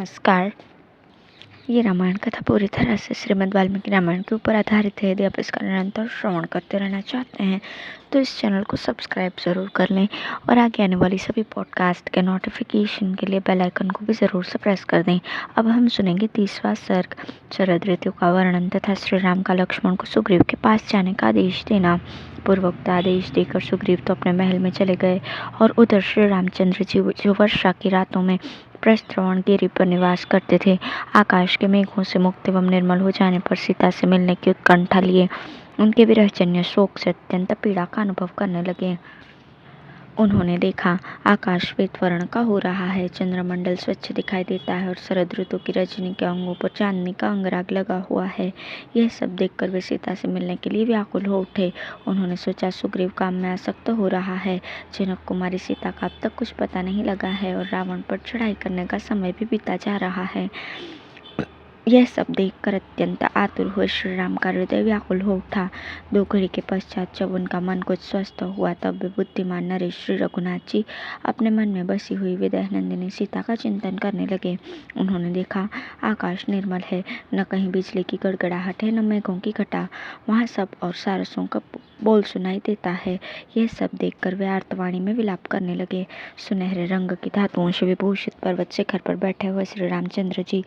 नमस्कार। ये रामायण कथा पूरी तरह से श्रीमद् वाल्मीकि रामायण के ऊपर आधारित है। यदि आप इसका निरंतर श्रवण करते रहना चाहते हैं तो इस चैनल को सब्सक्राइब ज़रूर कर लें और आगे आने वाली सभी पॉडकास्ट के नोटिफिकेशन के लिए बेल आइकन को भी ज़रूर से प्रेस कर दें। अब हम सुनेंगे 30वां सर्ग, शरद ऋतु का वर्णन तथा श्री राम का लक्ष्मण को सुग्रीव के पास जाने का आदेश देना। पूर्वोक्त आदेश देकर सुग्रीव तो अपने महल में चले गए और उधर श्री रामचंद्र जी जो वर्षा की रातों में प्रस्त्रवण गिरी पर निवास करते थे, आकाश के मेघों से मुक्त एवं निर्मल हो जाने पर सीता से मिलने की उत्कंठा लिए उनके विरहजन्य शोक से अत्यंत पीड़ा का अनुभव करने लगे। उन्होंने देखा आकाश श्वेत वर्ण का हो रहा है, चंद्रमंडल स्वच्छ दिखाई देता है और शरद ऋतु की रजनी के अंगों पर चांदनी का अंगराग लगा हुआ है। यह सब देखकर वे सीता से मिलने के लिए व्याकुल हो उठे। उन्होंने सोचा सुग्रीव काम में आसक्त हो रहा है, जनक कुमारी सीता का अब तक कुछ पता नहीं लगा है और रावण पर चढ़ाई करने का समय भी बीता जा रहा है। यह सब देखकर अत्यंत आतुर हुए श्री राम का हृदय व्याकुल हो उठा। 2 घड़ी के पश्चात जब उनका मन कुछ स्वस्थ हुआ तब वे बुद्धिमान नरेश श्री रघुनाथ जी अपने मन में बसी हुई विदेह नंदिनी सीता का चिंतन करने लगे। उन्होंने देखा आकाश निर्मल है, न कहीं बिजली की गड़गड़ाहट है, न मेघों की घटा। वहाँ सब और सारसों का बोल सुनाई देता है। यह सब देखकर वे आर्तवाणी में विलाप करने लगे। सुनहरे रंग की धातुओं से विभूषित पर्वत शिखर पर बैठे हुए श्री रामचंद्र जी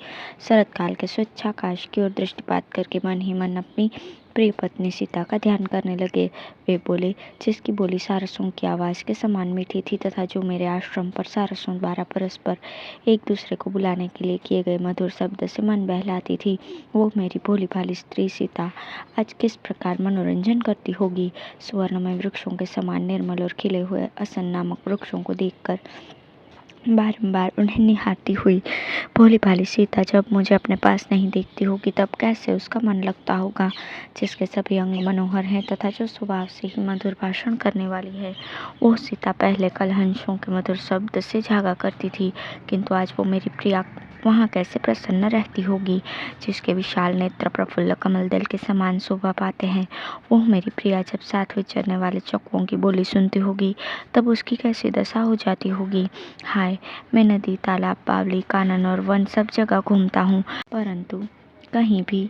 शरत काल के स्वच्छ आकाश की ओर दृष्टिपात करके मन ही मन अपनी प्रिय पत्नी सीता का ध्यान करने लगे। वे बोले, जिसकी बोली सारसों की आवाज़ के समान मीठी थी तथा जो मेरे आश्रम पर सारसों द्वारा परस्पर एक दूसरे को बुलाने के लिए किए गए मधुर शब्द से मन बहलाती थी, वो मेरी भोली भाली स्त्री सीता आज किस प्रकार मनोरंजन करती होगी। सुवर्णमय वृक्षों के समान निर्मल और खिले हुए असन नामक वृक्षों को देखकर बारंबार उन्हें निहारती हुई भोली भाली सीता जब मुझे अपने पास नहीं देखती होगी तब कैसे उसका मन लगता होगा। जिसके सभी अंग मनोहर हैं तथा जो स्वभाव से ही मधुर भाषण करने वाली है, वो सीता पहले कल हंसों के मधुर शब्द से झागा करती थी, किंतु आज वो मेरी प्रिया वहाँ कैसे प्रसन्न रहती होगी। जिसके विशाल नेत्र प्रफुल्ल कमल दल के समान शोभा पाते हैं, वो मेरी प्रिया जब साथ विचरने वाले चकवों की बोली सुनती होगी तब उसकी कैसी दशा हो जाती होगी। हाय, मैं नदी, तालाब, बावली, कानन और वन सब जगह घूमता हूँ, परंतु कहीं भी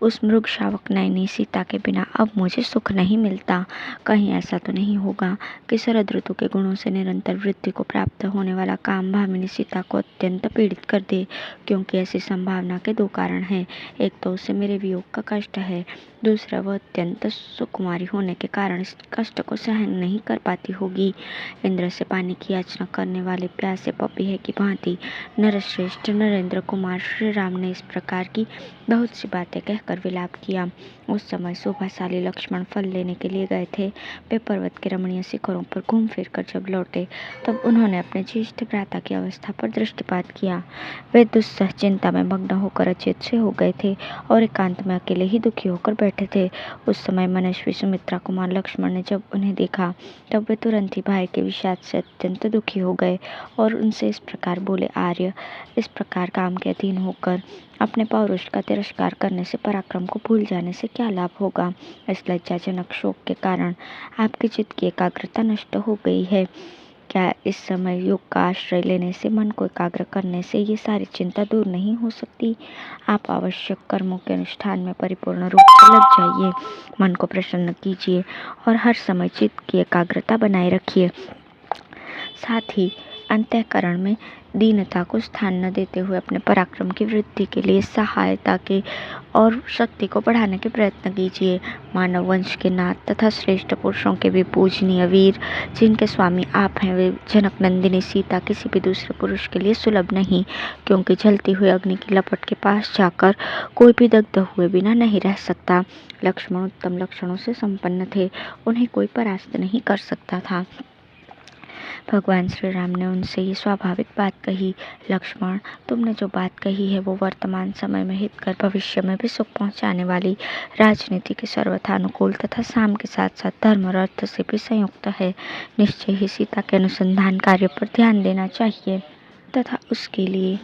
उस मृग शावक नयनी सीता के बिना अब मुझे सुख नहीं मिलता। कहीं ऐसा तो नहीं होगा कि शरद ऋतु के गुणों से निरंतर वृद्धि को प्राप्त होने वाला काम भामिनी सीता को अत्यंत पीड़ित कर दे, क्योंकि ऐसी संभावना के 2 कारण हैं। एक तो उसे मेरे वियोग का कष्ट है, दूसरा वह अत्यंत सुकुमारी होने के कारण इस कष्ट को सहन नहीं कर पाती होगी। इंद्र से पानी की याचना करने वाले प्यासे पपीहे की भांति नरश्रेष्ठ नरेंद्र कुमार श्री राम ने इस प्रकार की बहुत सी बातें कहकर विलाप किया। उस समय शोभाशाली लक्ष्मण फल लेने के लिए गए थे। वे पर्वत के रमणीय शिखरों पर घूम फिर कर जब लौटे तब उन्होंने अपने ज्येष्ठ भ्राता की अवस्था पर दृष्टिपात किया। वे दुस्सह चिंता में मग्न होकर अचेत से हो गए थे और एकांत में अकेले ही दुखी होकर बैठे थे। उस समय मनस्वी सुमित्रा कुमार लक्ष्मण ने जब उन्हें देखा तब वे तुरंत ही भाई के विषाद से अत्यंत दुखी हो गए और उनसे इस प्रकार बोले, आर्य, इस प्रकार काम के अधीन होकर अपने पौरुष का तिरस्कार करने से, पराक्रम को भूल जाने से क्या लाभ होगा। इस लज्जाजनक शोक के कारण आपके चित्त की एकाग्रता नष्ट हो गई है। क्या इस समय योग का आश्रय लेने से, मन को एकाग्र करने से ये सारी चिंता दूर नहीं हो सकती। आप आवश्यक कर्मों के अनुष्ठान में परिपूर्ण रूप से लग जाइए, मन को प्रसन्न कीजिए और हर समय चित्त की एकाग्रता बनाए रखिए। साथ ही अंतःकरण में दीनता को स्थान न देते हुए अपने पराक्रम की वृद्धि के लिए, सहायता के और शक्ति को बढ़ाने के प्रयत्न कीजिए। मानव वंश के नाथ तथा श्रेष्ठ पुरुषों के भी पूजनीय वीर जिनके स्वामी आप हैं, वे जनक नंदिनी सीता किसी भी दूसरे पुरुष के लिए सुलभ नहीं, क्योंकि जलती हुई अग्नि की लपट के पास जाकर कोई भी दग्ध हुए बिना नहीं रह सकता। लक्ष्मण उत्तम लक्षणों से संपन्न थे, उन्हें कोई परास्त नहीं कर सकता था। भगवान श्री राम ने उनसे ये स्वाभाविक बात कही, लक्ष्मण, तुमने जो बात कही है वो वर्तमान समय में हितकर भविष्य में भी सुख पहुंचाने वाली राजनीति के सर्वथा अनुकूल तथा साम के साथ साथ धर्म और अर्थ से भी संयुक्त है। निश्चय ही सीता के अनुसंधान कार्य पर ध्यान देना चाहिए तथा उसके लिए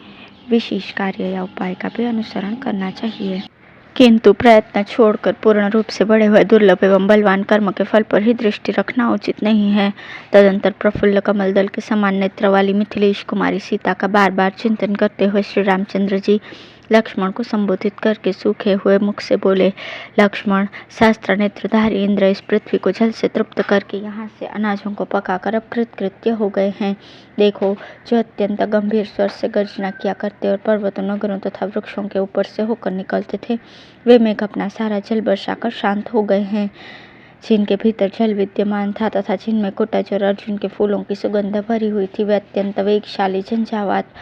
विशेष कार्य या उपाय का भी अनुसरण करना चाहिए। किंतु प्रयत्न छोड़कर पूर्ण रूप से बढ़े हुए दुर्लभ एवं बलवान कर्म के फल पर ही दृष्टि रखना उचित नहीं है। तदंतर प्रफुल्ल कमल दल के समान नेत्र वाली मिथिलेश कुमारी सीता का बार बार चिंतन करते हुए श्री रामचंद्र जी लक्ष्मण को संबोधित करके सूखे हुए मुख से बोले, लक्ष्मण, शास्त्र नेत्रधारी इंद्र इस पृथ्वी को जल से तृप्त करके यहाँ से अनाजों को पकाकर अब कृतकृत्य हो गए हैं। देखो, जो अत्यंत गंभीर स्वर से गर्जना किया करते और पर्वतों, नगरों तथा वृक्षों के ऊपर से होकर निकलते थे, वे मेघ अपना सारा जल बरसाकर शांत हो गए हैं। जिनके भीतर जल विद्यमान था तथा जिनमें कुटज और अर्जुन के फूलों की सुगंध भरी हुई थी, वे अत्यंत वेगशाली झंझावात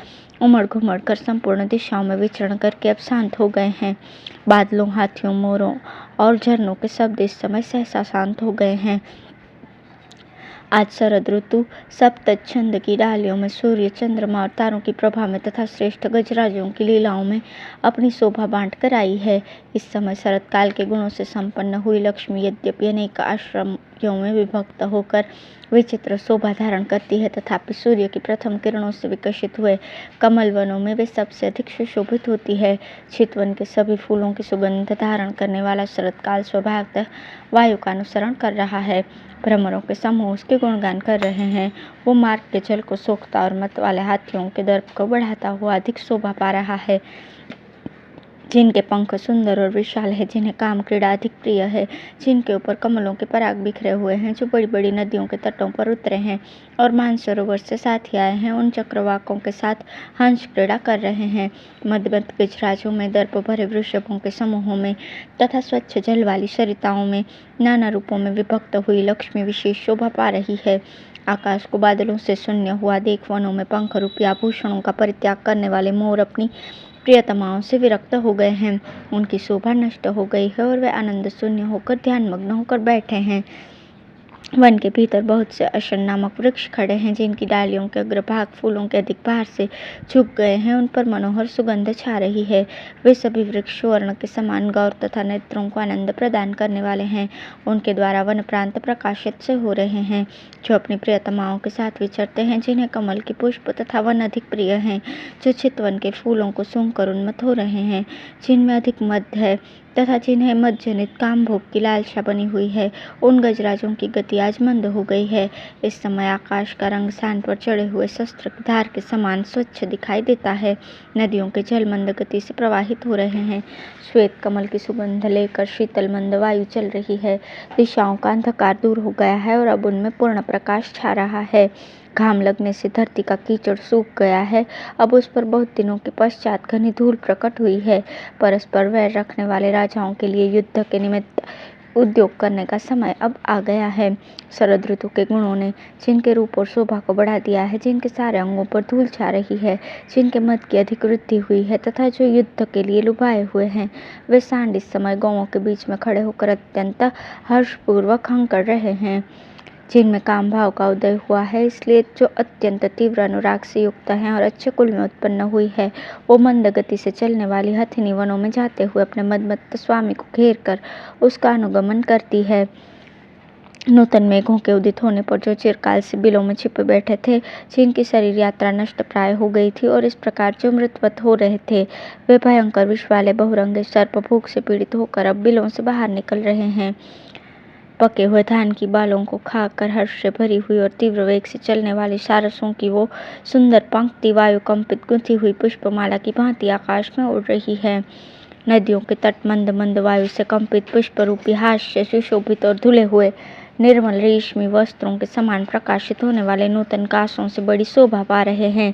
उमड़ घुमड़ कर संपूर्ण दिशाओं में विचरण करके अब शांत हो गए हैं। बादलों, हाथियों, मोरों और झरनों के शब्द इस समय सहसा शांत हो गए हैं। आज शरद ऋतु सप्तज छंद की डालियों में सूर्य, चंद्रमा और तारों की प्रभा में तथा श्रेष्ठ गजराजों की लीलाओं में अपनी शोभा बांट कर आई है। इस समय शरद काल के गुणों से संपन्न हुई लक्ष्मी यद्यपि अनेक आश्रमों में विभक्त होकर विचित्र शोभा धारण करती है, तथापि सूर्य की प्रथम किरणों से विकसित हुए कमल वनों में वे सबसे अधिक सुशोभित होती है। चितवन के सभी फूलों की सुगंध धारण करने वाला शरद काल स्वभावतः वायु का अनुसरण कर रहा है। भ्रमरों के समूह उसके गुणगान कर रहे हैं। वो मार्ग के जल को सोखता और मत वाले हाथियों के दर्प को बढ़ाता हुआ अधिक शोभा पा रहा है। जिनके पंख सुंदर और विशाल है, जिन्हें काम क्रीड़ा अधिक प्रिय है, जिनके ऊपर कमलों के पराग बिखरे हुए हैं, जो बड़ी बड़ी नदियों के तटों पर उतरे हैं और मानसरोवर से साथ ही आए हैं, उन चक्रवाकों के साथ हंस क्रीड़ा कर रहे हैं। मदमस्त गजराजों में, दर्प भरे वृषभों के समूहों में तथा स्वच्छ जल वाली सरिताओं में नाना रूपों में विभक्त हुई लक्ष्मी विशेष शोभा पा रही है। आकाश को बादलों से शून्य हुआ देख वनों में पंख रूपी आभूषणों का परित्याग करने वाले मोर अपनी प्रियतमाओं से विरक्त हो गए हैं। उनकी शोभा नष्ट हो गई है और वे आनंद शून्य होकर ध्यानमग्न होकर बैठे हैं। वन के भीतर बहुत से अशन नामक वृक्ष खड़े हैं, जिनकी डालियों के अग्रभाग फूलों के अधिक भार से झुक गए हैं। उन पर मनोहर सुगंध छा रही है। वे सभी वृक्ष सुवर्ण के समान गौर तथा नेत्रों को आनंद प्रदान करने वाले हैं। उनके द्वारा वन प्रांत प्रकाशित से हो रहे हैं। जो अपनी प्रियतमाओं के साथ विचरते हैं, जिन्हें कमल के पुष्प तथा वन अधिक प्रिय हैं, जो चितवन के फूलों को सूंघकर उन्मत्त हो रहे हैं, जिनमें अधिक मद है तथा जिन्हें मद जनित काम भोग की लालसा बनी हुई है, उन गजराजों की गति आज मंद हो गई है। इस समय आकाश का रंग सान पर चढ़े हुए शस्त्र की धार के समान स्वच्छ दिखाई देता है। नदियों के जल मंद गति से प्रवाहित हो रहे हैं। श्वेत कमल की सुगंध लेकर शीतल मंद वायु चल रही है। दिशाओं का अंधकार दूर हो गया है और अब उनमें पूर्ण प्रकाश छा रहा है। घाम लगने से धरती का कीचड़ सूख गया है। अब उस पर बहुत दिनों के पश्चात घनी धूल प्रकट हुई है। परस्पर वैर रखने वाले राजाओं के लिए युद्ध के निमित्त उद्योग करने का समय अब आ गया है। शरद ऋतु के गुणों ने जिनके रूप और शोभा को बढ़ा दिया है, जिनके सारे अंगों पर धूल छा रही है, जिनके मद की अधिक वृद्धि हुई है तथा जो युद्ध के लिए लुभाए हुए हैं, वे सांड इस समय गौओं के बीच में खड़े होकर अत्यंत हर्षपूर्वक हंकर रहे हैं। जिनमें काम भाव का उदय हुआ है, इसलिए जो अत्यंत तीव्र अनुराग से युक्त है और अच्छे कुल में उत्पन्न हुई है, वो मंद गति से चलने वाली हथिनी वनों में जाते हुए अपने मदमत्त स्वामी को घेर कर उसका अनुगमन करती है। नूतन मेघों के उदित होने पर जो चिरकाल से बिलों में छिपे बैठे थे, जिनकी शरीर यात्रा नष्ट प्राय हो गई थी और इस प्रकार जो मृतवत हो रहे थे, वे भयंकर विष वाले बहुरंगे सर्प भूख से पीड़ित होकर अब बिलों से बाहर निकल रहे हैं। पके हुए धान की बालों को खाकर हर्ष से भरी हुई और तीव्र वेग से चलने वाली सारसों की वो सुंदर पंक्ति वायु कंपित गुंथी हुई पुष्पमाला की भांति आकाश में उड़ रही है। नदियों के तट मंद मंद वायु से कंपित पुष्प रूपी हास्य से सुशोभित और धुले हुए निर्मल रेशमी वस्त्रों के समान प्रकाशित होने वाले नूतन कासों से बड़ी शोभा पा रहे हैं।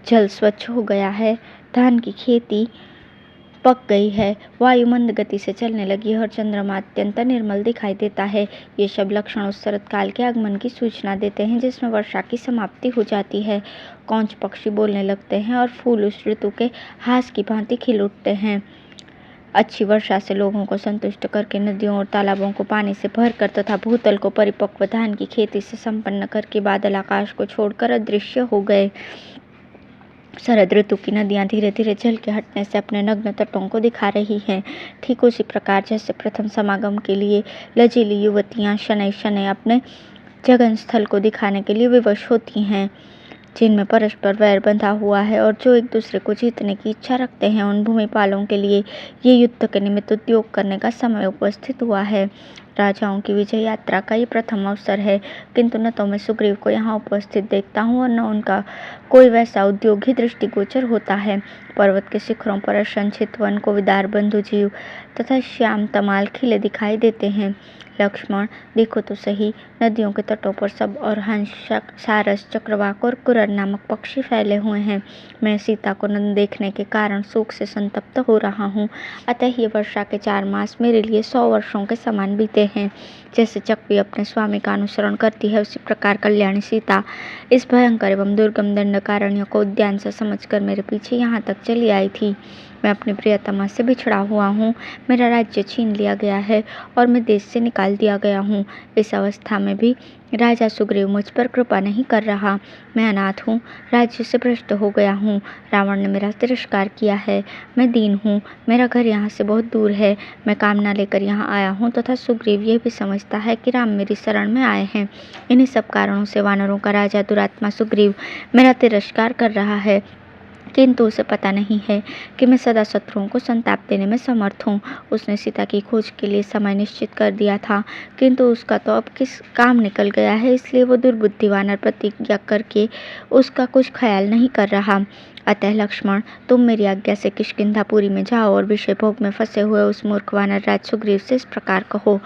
जल स्वच्छ हो गया है, धान की खेती पक गई है, वायु मंद गति से चलने लगी है और चंद्रमा अत्यंत निर्मल दिखाई देता है। ये सब लक्षण उस शरद काल के आगमन की सूचना देते हैं, जिसमें वर्षा की समाप्ति हो जाती है। कौंच पक्षी बोलने लगते हैं और फूल उस ऋतु के हास की भांति खिल उठते हैं। अच्छी वर्षा से लोगों को संतुष्ट करके नदियों और तालाबों को पानी से भरकर तथा भूतल को परिपक्व धान की खेती से संपन्न करके बादल आकाश को छोड़कर अदृश्य हो गए। शरद ऋतु की नदियां धीरे धीरे जल के हटने से अपने नग्न तटों को दिखा रही हैं। ठीक उसी प्रकार जैसे प्रथम समागम के लिए लजीली युवतियां शनै शनै अपने जगन स्थल को दिखाने के लिए विवश होती हैं। जिनमें परस्पर वैर बंधा हुआ है और जो एक दूसरे को जीतने की इच्छा रखते हैं, उन भूमिपालों के लिए ये युद्ध के निमित्त उद्योग करने का समय उपस्थित हुआ है। राजाओं की विजय यात्रा का ये प्रथम अवसर है, किंतु न तो मैं सुग्रीव को यहाँ उपस्थित देखता हूँ और न उनका कोई वैसा उद्योग ही दृष्टिगोचर होता है। पर्वत के शिखरों पर असंचित वन को विदार बंधु जीव तथा श्याम तमाल खिले दिखाई देते हैं। लक्ष्मण, देखो तो सही, नदियों के तटों पर सब और हंसक, सारस, चक्रवाक और कुरर नामक पक्षी फैले हुए हैं। मैं सीता को न देखने के कारण शोक से संतप्त हो रहा हूँ। अतः ये वर्षा के 4 मास मेरे लिए 100 वर्षों के समान बीते हैं। जैसे चकवी अपने स्वामी का अनुसरण करती है, उसी प्रकार कल्याणी सीता इस भयंकर एवं दुर्गम दंडकारण्य को उद्यान से समझकर मेरे पीछे यहाँ तक चली आई थी। मैं अपनी प्रियतमा से बिछड़ा हुआ हूँ, मेरा राज्य छीन लिया गया है और मैं देश से निकाल दिया गया हूँ। इस अवस्था में भी राजा सुग्रीव मुझ पर कृपा नहीं कर रहा। मैं अनाथ हूँ, राज्य से भ्रष्ट हो गया हूँ। रावण ने मेरा तिरस्कार किया है। मैं दीन हूँ, मेरा घर यहाँ से बहुत दूर है। मैं कामना लेकर यहाँ आया हूँ तथा सुग्रीव यह भी समझता है कि राम मेरी शरण में आए हैं। इन्हीं सब कारणों से वानरों का राजा दुरात्मा सुग्रीव मेरा तिरस्कार कर रहा है, किंतु उसे पता नहीं है कि मैं सदा शत्रुओं को संताप देने में समर्थ हूँ। उसने सीता की खोज के लिए समय निश्चित कर दिया था, किंतु उसका तो अब किस काम निकल गया है, इसलिए वो दुर्बुद्धि वानर प्रतिज्ञा करके उसका कुछ ख्याल नहीं कर रहा। अतः लक्ष्मण, तुम मेरी आज्ञा से किष्किंधापुरी में जाओ और विषय भोग में फंसे हुए उस मूर्ख वानर राज सुग्रीव से इस प्रकार कहो,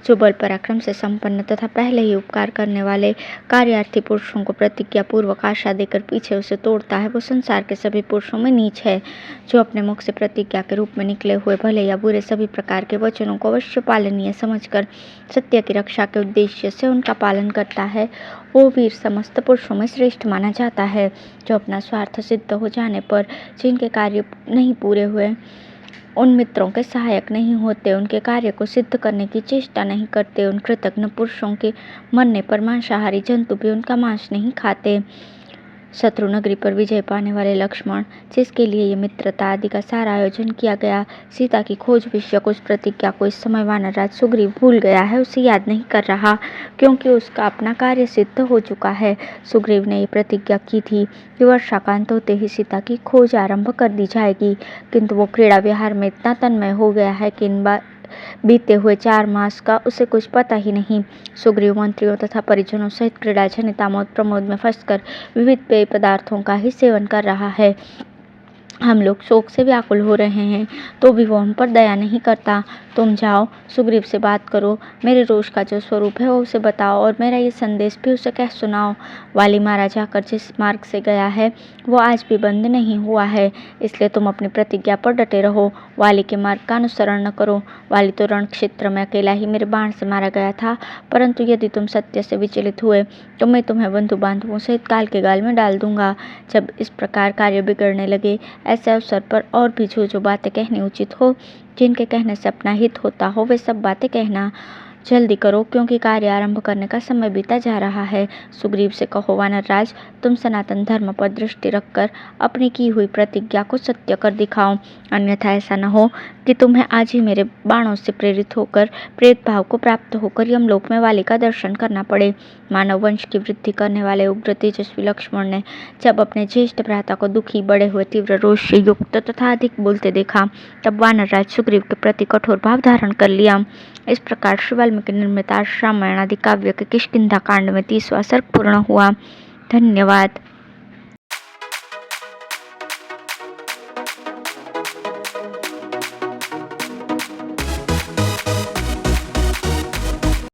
जो बल पराक्रम से संपन्न तथा पहले ही उपकार करने वाले कार्यार्थी पुरुषों को प्रतिज्ञा पूर्वक आशा देकर पीछे उसे तोड़ता है, वो संसार के सभी पुरुषों में नीच है। जो अपने मुख से प्रतिज्ञा के रूप में निकले हुए भले या बुरे सभी प्रकार के वचनों को अवश्य पालनीय समझकर सत्य की रक्षा के उद्देश्य से उनका पालन करता है, वो वीर समस्त पुरुषों में श्रेष्ठ माना जाता है। जो अपना स्वार्थ सिद्ध हो जाने पर जिनके कार्य नहीं पूरे हुए, उन मित्रों के सहायक नहीं होते, उनके कार्य को सिद्ध करने की चेष्टा नहीं करते, उन कृतज्ञ पुरुषों के मरने पर मांसाहारी जंतु भी उनका मांस नहीं खाते। शत्रु नगरी पर विजय पाने वाले लक्ष्मण, जिसके लिए ये मित्रता आदि का सारा आयोजन किया गया, सीता की खोज विषयक उस प्रतिज्ञा को इस समय वानरराज सुग्रीव भूल गया है, उसे याद नहीं कर रहा, क्योंकि उसका अपना कार्य सिद्ध हो चुका है। सुग्रीव ने ये प्रतिज्ञा की थी कि वर्षाकांत होते ही सीता की खोज आरंभ कर दी जाएगी, किंतु वो क्रीड़ा विहार में इतना तन्मय हो गया है कि बीते हुए 4 मास का उसे कुछ पता ही नहीं। सुग्रीव मंत्रियों तथा परिजनों सहित क्रीड़ा जनित आमोद प्रमोद में फंसकर विविध पेय पदार्थों का ही सेवन कर रहा है। हम लोग शोक से व्याकुल हो रहे हैं, तो भी वो हम पर दया नहीं करता। तुम जाओ, सुग्रीव से बात करो, मेरे रोष का जो स्वरूप है वो उसे बताओ और मेरा ये संदेश भी उसे कह सुनाओ। वाली मारा जाकर जिस मार्ग से गया है वो आज भी बंद नहीं हुआ है, इसलिए तुम अपनी प्रतिज्ञा पर डटे रहो। वाली के मार्ग का अनुसरण न करो। वाली तो रण क्षेत्र में अकेला ही मेरे बाण से मारा गया था, परंतु यदि तुम सत्य से विचलित हुए तो मैं तुम्हें बंधु बांधवों सहित काल के गाल में डाल दूंगा। जब इस प्रकार कार्य बिगड़ने लगे, ऐसे अवसर पर और भी जो बातें कहनी उचित हो, जिनके कहने से अपना हित होता हो, वे सब बातें कहना। जल्दी करो, क्योंकि कार्य आरंभ करने का समय बीता जा रहा है। सुग्रीव से कहो, वानरराज, तुम सनातन धर्म पर दृष्टि रखकर अपनी की हुई प्रतिज्ञा को सत्य कर दिखाओ, अन्यथा ऐसा न हो कि तुम्हें आज ही मेरे बाणों से प्रेरित होकर प्रेत भाव को प्राप्त होकर यमलोक में वाली का दर्शन करना पड़े। मानव वंश की वृद्धि करने वाले उग्र तेजस्वी लक्ष्मण ने जब अपने ज्येष्ठ भ्राता को दुखी, बड़े हुए, तीव्र रोष से युक्त तथा अधिक बोलते देखा, तब वानरराज सुग्रीव के प्रति कठोर भाव धारण कर लिया। इस प्रकार श्री वाल्मीकि निर्मित रामायण आदि काव्य के किष्किंधा कांड में 30वां सर्ग पूर्ण हुआ। धन्यवाद।